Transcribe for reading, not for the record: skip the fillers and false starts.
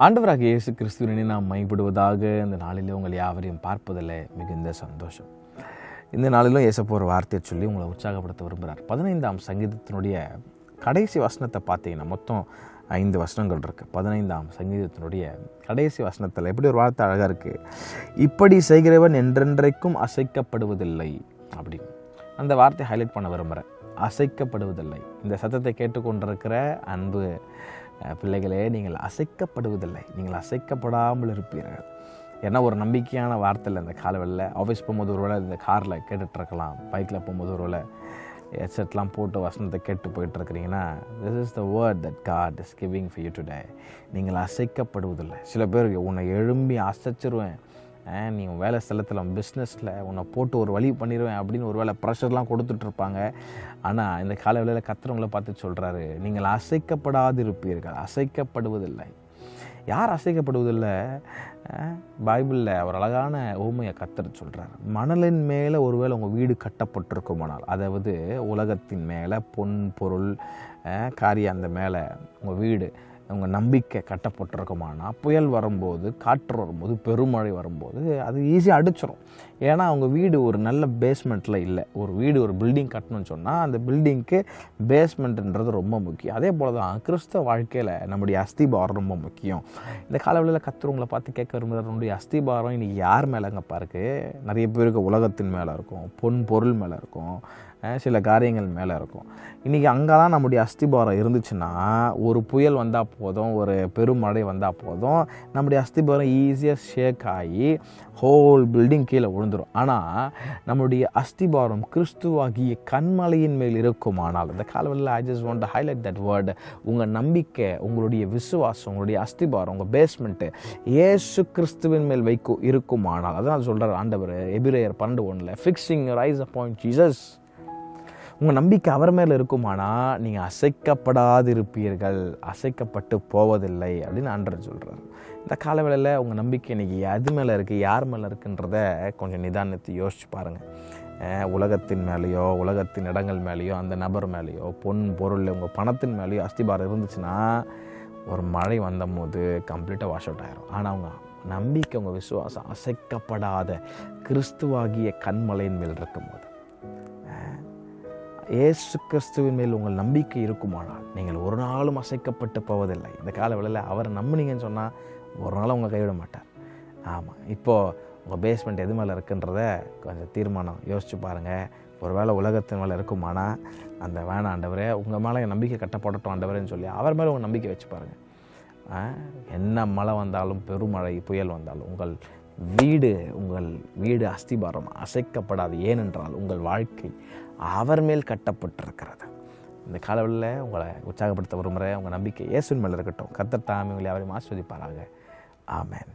ஆண்டவராகிய இயேசு கிறிஸ்துவினை நாம் மைப்படுவதாக இந்த நாளிலே உங்கள் யாவரையும் பார்ப்பதில் மிகுந்த சந்தோஷம். இந்த நாளிலும் இயேசப்பா ஒரு வார்த்தையை சொல்லி உங்களை உற்சாகப்படுத்த விரும்புகிறார். 15ஆம் சங்கீதத்தினுடைய கடைசி வசனத்தை பார்த்தீங்கன்னா மொத்தம் 5 வசனங்கள் இருக்குது. 15ஆம் சங்கீதத்தினுடைய கடைசி வசனத்தில் எப்படி ஒரு வார்த்தை அழகாக இருக்குது, இப்படி செய்கிறவன் என்றென்றைக்கும் அசைக்கப்படுவதில்லை அப்படின்னு அந்த வார்த்தையை ஹைலைட் பண்ண விரும்புகிறேன். அசைக்கப்படுவதில்லை. இந்த சத்தத்தை கேட்டுக்கொண்டிருக்கிற அன்பு பிள்ளைகளே, நீங்கள் அசைக்கப்படுவதில்லை, நீங்கள் அசைக்கப்படாமல் இருப்பீர்கள். ஏன்னா ஒரு நம்பிக்கையான வார்த்தையில் இந்த காலவெளியில் ஆஃபீஸ் போகும்போது ஒரு வேளை இந்த காரில் கேட்டுட்ருக்கலாம், பைக்கில் போகும்போது ஒரு வேளை ஹெட்செட்லாம் போட்டு வசனத்தை கேட்டு போயிட்டுருக்கிறீங்கன்னா, this is the word that God is giving for you today. நீங்கள் அசைக்கப்படுவதில்லை. சில பேர் உன்னை எழும்பி அசைச்சிருவேன், நீ வேலை ஸ்தலத்தில் பிஸ்னஸில் உன்னை போட்டு ஒரு வழி பண்ணிடுவேன் அப்படின்னு ஒரு வேளை ப்ரெஷர்லாம் கொடுத்துட்ருப்பாங்க. ஆனால் இந்த கால வேளையில் கர்த்தரவங்களை பார்த்து சொல்கிறாரு, நீங்கள் அசைக்கப்படாது இருப்பீர்கள், அசைக்கப்படுவதில்லை. யார் அசைக்கப்படுவதில்லை? பைபிளில் ஒரு அழகான ஊமையை கர்த்தர் சொல்கிறார். மணலின் மேலே ஒருவேளை உங்கள் வீடு கட்டப்பட்டிருக்குமானால், அதாவது உலகத்தின் மேலே பொன் பொருள் காரியம் அந்த மேலே உங்கள் வீடு உங்கள் நம்பிக்கை கட்டப்பட்டிருக்குமானா, புயல் வரும்போது, காற்று வரும்போது, பெருமழை வரும்போது அது ஈஸியாக அடிச்சிடும். ஏன்னா அவங்க வீடு ஒரு நல்ல பேஸ்மெண்ட்டில் இல்லை. ஒரு வீடு ஒரு பில்டிங் கட்டணும்னு சொன்னால் அந்த பில்டிங்க்கு பேஸ்மெண்ட்டுன்றது ரொம்ப முக்கியம். அதே போல் தான் கிறிஸ்தவ வாழ்க்கையில் நம்முடைய அஸ்திபாரம் ரொம்ப முக்கியம். இந்த காலவெளியில் கர்த்தர் பார்த்து கேட்க விரும்புகிற நம்முடைய அஸ்திபாரம் இன்றைக்கி யார் மேலேங்கப்பா இருக்குது? நிறைய பேருக்கு உலகத்தின் மேலே இருக்கும், பொன் பொருள் மேலே இருக்கும், சில காரியங்கள் மேலே இருக்கும். இன்றைக்கி அங்கே தான் நம்முடைய அஸ்திபாரம் இருந்துச்சுன்னா, ஒரு புயல் வந்தால் போதும், ஒரு பெருமழை வந்தால் போதும், நம்முடைய அஸ்திபாரம் ஈஸியாக ஷேக் ஆகி ஹோல் பில்டிங் கீழே விழுந்துடும். ஆனால் நம்முடைய அஸ்திபாரம் கிறிஸ்துவாகிய கன்மலையின் மேல் இருக்குமானால், இந்த காலவெளியில் I just want to highlight that word. உங்கள் நம்பிக்கை, உங்களுடைய விசுவாசம், உங்களுடைய அஸ்திபாரம், உங்கள் பேஸ்மெண்ட்டு இயேசு கிறிஸ்துவின் மேல் இருக்குமானால், அதான் சொல்கிறார் ஆண்டவர் எபிரேயர் 12:1, fixing your eyes upon Jesus. உங்கள் நம்பிக்கை அவர் மேலே இருக்குமானா நீங்கள் அசைக்கப்படாது இருப்பீர்கள், அசைக்கப்பட்டு போவதில்லை அப்படின்னு ஆண்டவர் சொல்கிறார். இந்த காலவேளையில் உங்கள் நம்பிக்கை இன்றைக்கி எது மேலே இருக்குது, யார் மேலே இருக்குன்றத கொஞ்சம் நிதானத்தை யோசிச்சு பாருங்கள். உலகத்தின் மேலேயோ, உலகத்தின் இடங்கள் மேலேயோ, அந்த நபர் மேலேயோ, பொன் பொருள் உங்கள் பணத்தின் மேலேயோ அஸ்திபாரம் இருந்துச்சுன்னா ஒரு மழை வந்தபோது கம்ப்ளீட்டாக வாஷ் அவுட் ஆகிரும். ஆனால் அவங்க நம்பிக்கை, உங்கள் விசுவாசம் அசைக்கப்படாத கிறிஸ்துவாகிய கன்மலையின் மேல் இருக்கும்போது, இயேசு கிறிஸ்துவின் மேல் உங்கள் நம்பிக்கை இருக்குமானால் நீங்கள் ஒரு நாளும் அசைக்கப்பட்டு போவதில்லை. இந்த காலவெளியில் அவரை நம்பினீங்கன்னு சொன்னால் ஒரு நாளும் உங்கள் கைவிட மாட்டார். ஆமாம், இப்போது உங்கள் பேஸ்மெண்ட் எது மேலே இருக்குன்றத கொஞ்சம் தீர்மானம் யோசிச்சு பாருங்கள். ஒரு வேளை உலகத்தின் மேலே இருக்குமானா அந்த வேணாம் ஆண்டவரே, உங்கள் மேலே என் நம்பிக்கை கட்டப்படட்டும் ஆண்டவரேன்னு சொல்லி அவர் மேலே உங்கள் நம்பிக்கை வச்சு பாருங்கள். என்ன மழை வந்தாலும், பெருமழை புயல் வந்தாலும் உங்கள் வீடு அஸ்திபாரம் அசைக்கப்படாது. ஏனென்றால் உங்கள் வாழ்க்கை அவர் மேல் கட்டப்பட்டிருக்கிறது. இந்த காலவெளியில் உங்களை உற்சாகப்படுத்த விரும்புகிறேன். உங்கள் நம்பிக்கை இயேசுவின் மேல் இருக்கட்டும். கர்த்தர் தாமே உங்களை அவரையும் ஆசீர்வதிப்பாராக. ஆமென்.